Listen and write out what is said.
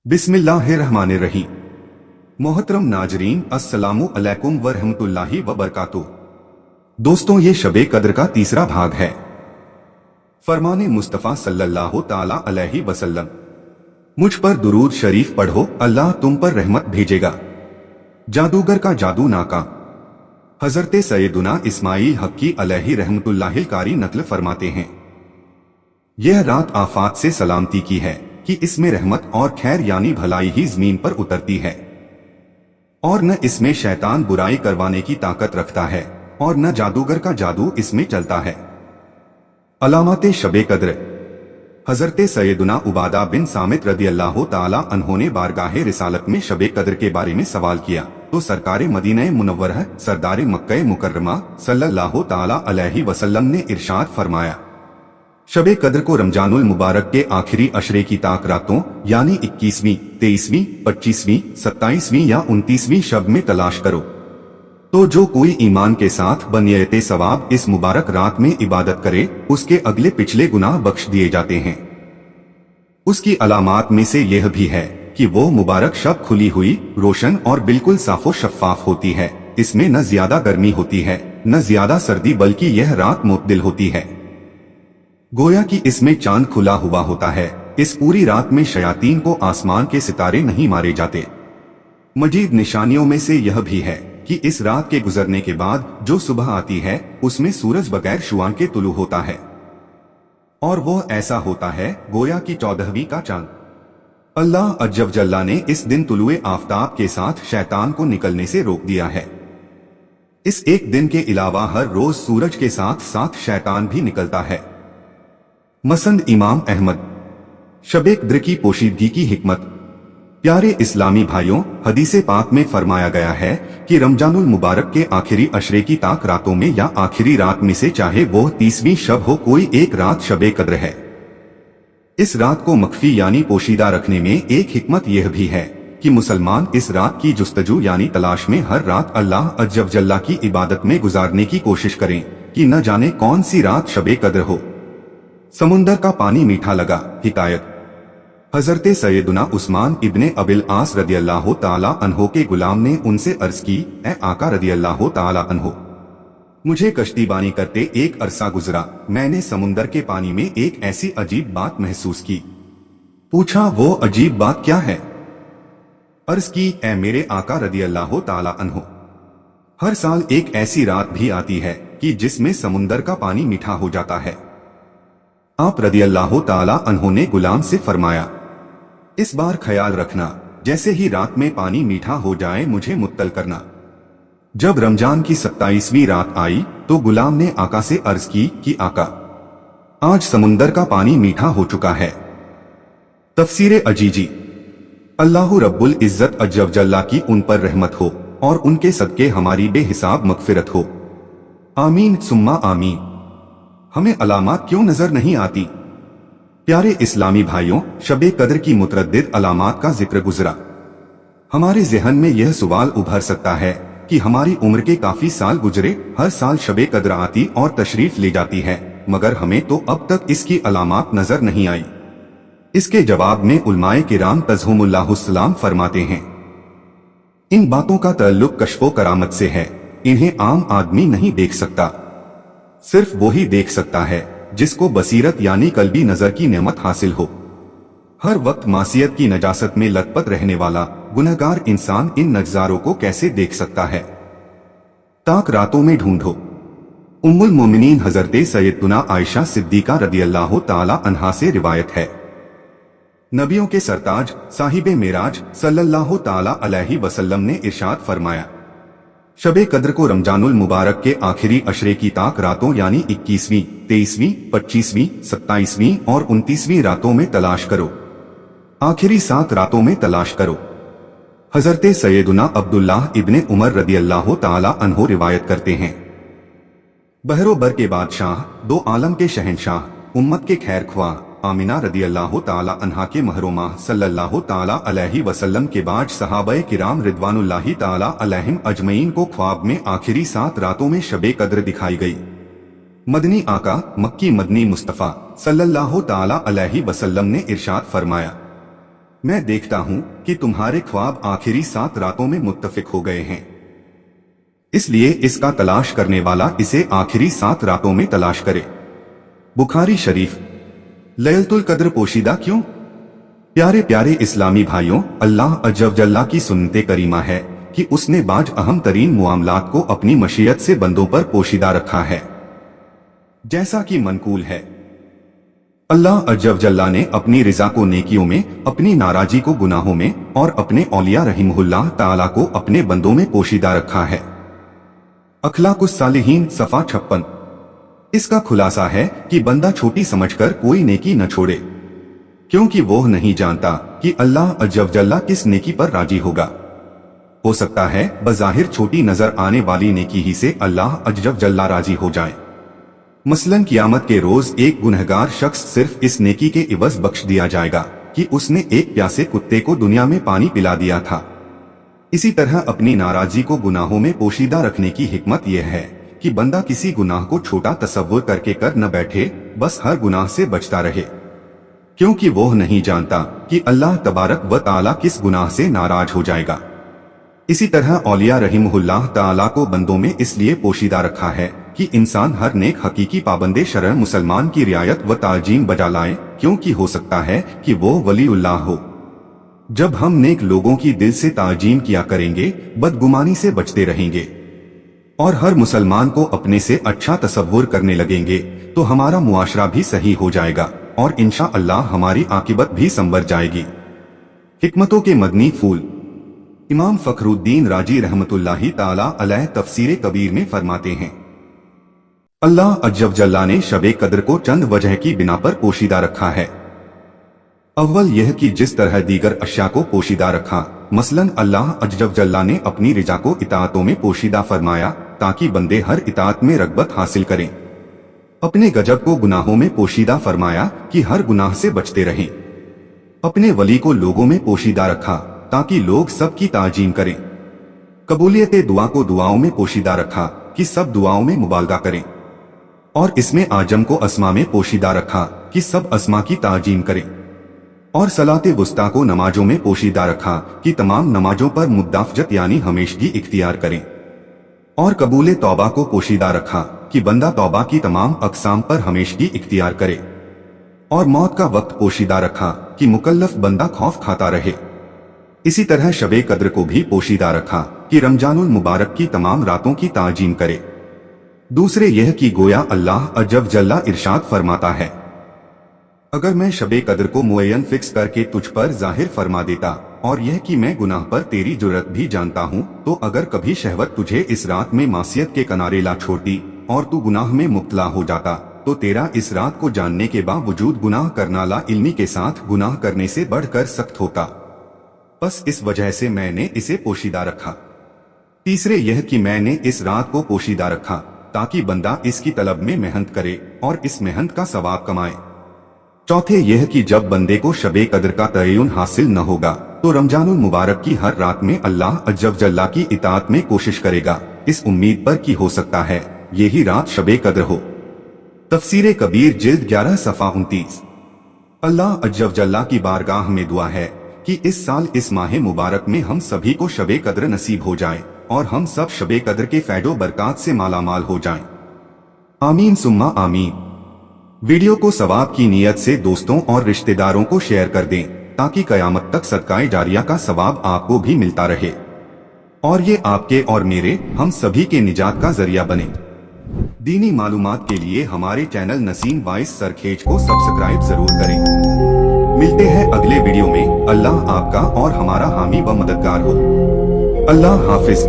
बिस्मिल्लाहिर्रहमानिर्रहीम। मोहतरम नाजरीन, अस्सलामु अलैकुम व रहमतुल्लाहि व बरकातुहू। दोस्तों, ये शबे कद्र का तीसरा भाग है। फरमाने मुस्तफ़ा सल्लल्लाहु ताला अलैहि वसल्लम, मुझ पर दुरूद शरीफ पढ़ो, अल्लाह तुम पर रहमत भेजेगा। जादूगर का जादू नाका। हजरत सैयदुना इस्माईल हक्की अलैहि रहमतुल्लाहिल कारी नकल फरमाते हैं, यह रात आफात से सलामती की है कि इसमें रहमत और खैर यानी भलाई ही जमीन पर उतरती है, और न इसमें शैतान बुराई करवाने की ताकत रखता है और न जादूगर का जादू इसमें चलता है। अलामते शबे कद्र। हजरत सैयदुना उबादा बिन सामित रदियल्लाहु ताला अन्हो ने बारगाहे रिसालत में शबे कद्र के बारे में सवाल किया तो सरकारे मदीना मुनव्वरह सरदारे मक्का मुकर्रमा सल्लल्लाहु ताला अलैहि वसल्लम ने इरशाद फरमाया, शबे कद्र को रमजानुल मुबारक के आखिरी अशरे की ताक रातों यानी 21वीं, 23वीं, 25वीं, 27वीं या 29वीं शब में तलाश करो, तो जो कोई ईमान के साथ बनियते सवाब इस मुबारक रात में इबादत करे उसके अगले पिछले गुनाह बख्श दिए जाते हैं। उसकी अलामात में से यह भी है कि वो मुबारक शब खुली हुई, रोशन और बिल्कुल साफो शफ़ाफ होती है। इसमें न ज्यादा गर्मी होती है न ज्यादा सर्दी, बल्कि यह रात मुतदिल होती है, गोया कि इसमें चांद खुला हुआ होता है। इस पूरी रात में शयातीन को आसमान के सितारे नहीं मारे जाते। मजीद निशानियों में से यह भी है कि इस रात के गुजरने के बाद जो सुबह आती है उसमें सूरज बगैर शुआ के तुलू होता है, और वो ऐसा होता है गोया कि 14वीं का चांद। अल्लाह अज्जव जल्ला ने इस दिन तुलुए आफताब के साथ शैतान को निकलने से रोक दिया है। इस एक दिन के अलावा हर रोज सूरज के साथ साथ शैतान भी निकलता है। मसंद इमाम अहमद। शबे कद्र की पोशीदगी की हिकमत। प्यारे इस्लामी भाइयों, हदीसे पाक में फरमाया गया है कि रमजानुल मुबारक के आखिरी अशरे की ताक रातों में या आखिरी रात में से चाहे वो 30वीं शब हो, कोई एक रात शबे कद्र है। इस रात को मख्फी यानी पोशीदा रखने में एक हिकमत यह भी है कि मुसलमान इस रात की जुस्तजू यानी तलाश में हर रात अल्लाह अज्जव जल्ला की इबादत में गुजारने की कोशिश करें कि न जाने कौन सी रात शबे कद्र हो। समुंदर का पानी मीठा लगा। हिकायत। हजरत सैयदुना उस्मान इब्ने अबिल आस रदियल्लाहु ताला अन्हो के गुलाम ने उनसे अर्ज की, ए आका रदियल्लाहु ताला अन्हो, मुझे कश्तीबानी करते एक अरसा गुजरा, मैंने समुंदर के पानी में एक ऐसी अजीब बात महसूस की। पूछा, वो अजीब बात क्या है? अर्ज की, ए मेरे आका रदियल्लाहु ताला अन्हो, हर साल एक ऐसी रात भी आती है कि जिसमें समुंदर का पानी मीठा हो जाता है। आप रदियल्लाहु ताला अन्हो ने गुलाम से फरमाया, इस बार ख्याल रखना, जैसे ही रात में पानी मीठा हो जाए मुझे मुत्तल करना। जब रमजान की 27वीं रात आई तो गुलाम ने आका से अर्ज की कि आका, आज समुंदर का पानी मीठा हो चुका है। तफसीरे अजीजी। अल्लाहु रब्बुल इज्जत अज्जव जल्ला की उन पर रहमत हो और उनके सदके हमारी बेहिसाब मगफिरत हो। आमीन सुम्मा आमीन। हमें अलामात क्यों नजर नहीं आती? प्यारे इस्लामी भाइयों, शबे कद्र की मुतरद्दिद अलामात का जिक्र गुजरा। हमारे जहन में यह सवाल उभर सकता है कि हमारी उम्र के काफी साल गुजरे, हर साल शबे कद्र आती और तशरीफ ले जाती है, मगर हमें तो अब तक इसकी अलामात नजर नहीं आई। इसके जवाब में उलमाए किराम तज़हुमुल्लाहुस्सलाम फरमाते हैं, इन बातों का ताल्लुक कश्फो करामत से है, इन्हें आम आदमी नहीं देख सकता। सिर्फ वही देख सकता है जिसको बसीरत यानी कल्बी नजर की नेमत हासिल हो। हर वक्त मासियत की नजासत में लतपत रहने वाला गुनहगार इंसान इन नज़ारों को कैसे देख सकता है? ताक रातों में ढूंढो। उम्मुल मोमिनीन हजरत सैयदुना आयशा सिद्दीका रदियल्लाहु ताला अन्हा से रिवायत है, नबियों के सरताज साहिबे मेराज सल्लल्लाहु ताला अलैहि वसल्लम ने इरशाद फरमाया, शबे कद्र को रमजानुल मुबारक के आखिरी अशरे की ताक रातों यानी 21वीं, 23वीं, 25वीं, 27वीं और 29वीं रातों में तलाश करो, आखिरी 7 रातों में तलाश करो। हजरत सैयदुना अब्दुल्लाह इब्ने उमर रदियल्लाहु ताला अन्हो रिवायत करते हैं, बहरो बर के बादशाह, दो आलम के शहंशाह, उम्मत के खैर ख्वाह आमिना रदियल्लाहु ताला अन्हा के महरोमा सल्लल्लाहु ताला अलैहि वसल्लम के बाद सहाबाए किराम रिदवानुल्लाहि ताला अलैहिम अजमईन को ख्वाब में आखिरी 7 रातों में शबे कद्र दिखाई गई। मदनी आका मक्की मदनी मुस्तफ़ा सल्लल्लाहु ताला अलैहि वसल्लम ने इरशाद फरमाया, मैं देखता हूं कि तुम्हारे ख्वाब आखिरी 7 रातों में मुत्तफिक हो गए हैं, इसलिए इसका तलाश करने वाला इसे आखिरी 7 रातों में तलाश करे। बुखारी शरीफ। लैलतुल कद्र पोशीदा क्यों? प्यारे प्यारे इस्लामी भाइयों, अल्लाह अज़्ज़ व जल्ला की सुन्नते करीमा है कि उसने बाज अहम तरीन मामलात को अपनी मशीयत से बंदों पर पोशीदा रखा है। जैसा कि मनकूल है, अल्लाह अज़्ज़ व जल्ला ने अपनी रिजा को नेकियों में, अपनी नाराजी को गुनाहों में और अपने औलिया रहीमहुल्लाह ताला को अपने बंदों में पोशीदा रखा है। अखलाकुस सालिहीन सफ़ा 56। इसका खुलासा है कि बंदा छोटी समझकर कोई नेकी न छोड़े, क्योंकि वो नहीं जानता कि अल्लाह अज़्ज़ व जल्ला किस नेकी पर राजी होगा। हो सकता है बज़ाहिर छोटी नजर आने वाली नेकी ही से अल्लाह अज़्ज़ व जल्ला राजी हो जाए। मसलन कियामत के रोज एक गुनहगार शख्स सिर्फ इस नेकी के इवज बख्श दिया जाएगा कि उसने एक प्यासे कुत्ते को दुनिया में पानी पिला दिया था। इसी तरह अपनी नाराजी को गुनाहों में पोशीदा रखने की हिकमत यह है कि बंदा किसी गुनाह को छोटा तसव्वुर करके कर न बैठे, बस हर गुनाह से बचता रहे, क्योंकि वो नहीं जानता कि अल्लाह तबारक व ताला किस गुनाह से नाराज हो जाएगा। इसी तरह औलिया रहीमहुल्लाह ताला को बंदों में इसलिए पोशीदा रखा है कि इंसान हर नेक हकीकी पाबंदे शरअ मुसलमान की रियायत व ताजीम बजा लाए, क्योंकि हो सकता है कि वो वलीउल्लाह हो। जब हम नेक लोगों की दिल से ताजीम किया करेंगे, बदगुमानी से बचते रहेंगे और हर मुसलमान को अपने से अच्छा तसव्वुर करने लगेंगे, तो हमारा मुआशरा भी सही हो जाएगा और इंशाअल्लाह हमारी आकिबत भी संवर जाएगी। हिकमतों के मदनी फूल। इमाम फखरुद्दीन राजी रहमतुल्लाहि ताला अलैह तफसीरे कबीर में फरमाते हैं, अल्लाह अज़्ज़ व जल्ला ने शबे कद्र को चंद वजह की बिना पर पोशीदा रखा है। अव्वल यह कि जिस तरह दीगर अशिया को पोशीदा रखा, मसलन अल्लाह अज़्ज़ व जल्ला ने अपनी रिजा को इताअतों में पोशीदा फरमाया ताकि बंदे हर इताअत में रग़बत हासिल करें। अपने गजब को गुनाहों में पोशीदा फरमाया कि हर गुनाह से बचते रहें। अपने वली को लोगों में पोशीदा रखा ताकि लोग सबकी ताजीम करें। कबूलियत दुआ को दुआओं में पोशीदा रखा कि सब दुआओं में मुबालगा करें, और इसमें आजम को अस्मा में पोशीदा रखा कि सब अस्मा की ताजीम करें, और सलाते वुस्ता को नमाजों में पोशीदा रखा कि तमाम नमाजों पर मुद्दाफजत यानी हमेशगी इख्तियार करें, और कबूले तौबा को पोशीदा रखा कि बंदा तौबा की तमाम अक़साम पर हमेशगी इख्तियार करे, और मौत का वक्त पोशीदा रखा कि मुकल्लफ बंदा खौफ खाता रहे। इसी तरह शबे कद्र को भी पोशीदा रखा कि रमजानुल मुबारक की तमाम रातों की ताजीम करे। दूसरे यह कि गोया अल्लाह अज़्ज़ व जल्ला इरशाद फरमाता है, अगर मैं शबे कद्र को मुअय्यन फिक्स करके तुझ पर जाहिर फरमा देता और यह कि मैं गुनाह पर तेरी जुर्रत भी जानता हूँ, तो अगर कभी शहवत तुझे इस रात में मासियत के किनारे ला छोड़ती और तू गुनाह में मुब्तला हो जाता, तो तेरा इस रात को जानने के बावजूद गुनाह करना ला इल्मी के साथ गुनाह करने से बढ़कर सख्त होता। बस इस वजह से मैंने इसे पोशीदा रखा। तीसरे यह कि मैंने इस रात को पोशीदा रखा ताकि बंदा इसकी तलब में मेहनत करे और इस मेहनत का सवाब कमाए। चौथे यह कि जब बंदे को शबे कद्र का तय्युन हासिल न होगा, तो रमजानुल मुबारक की हर रात में अल्लाह अज़्ज़ व जल्ला की इताअत में कोशिश करेगा, इस उम्मीद पर कि हो सकता है यही रात शबे कद्र हो। तफसीरे कबीर जिल्द 11 सफ़ा 29। अल्लाह अज़्ज़ व जल्ला की बारगाह में दुआ है कि इस साल इस माह मुबारक में हम सभी को शबे कद्र नसीब हो जाए और हम सब शबे कद्र के फैदो बरकात से मालामाल हो जाएं। आमीन सुम्मा आमीन। वीडियो को सवाब की नीयत से दोस्तों और रिश्तेदारों को शेयर कर दें ताकि कयामत तक सदकाए जारिया का सवाब आपको भी मिलता रहे और ये आपके और मेरे हम सभी के निजात का जरिया बने। दीनी मालूमात के लिए हमारे चैनल नसीम वाइस सरखेज को सब्सक्राइब जरूर करें। मिलते हैं अगले वीडियो में। अल्लाह आपका और हमारा हामी व मददगार हो। अल्लाह हाफिज।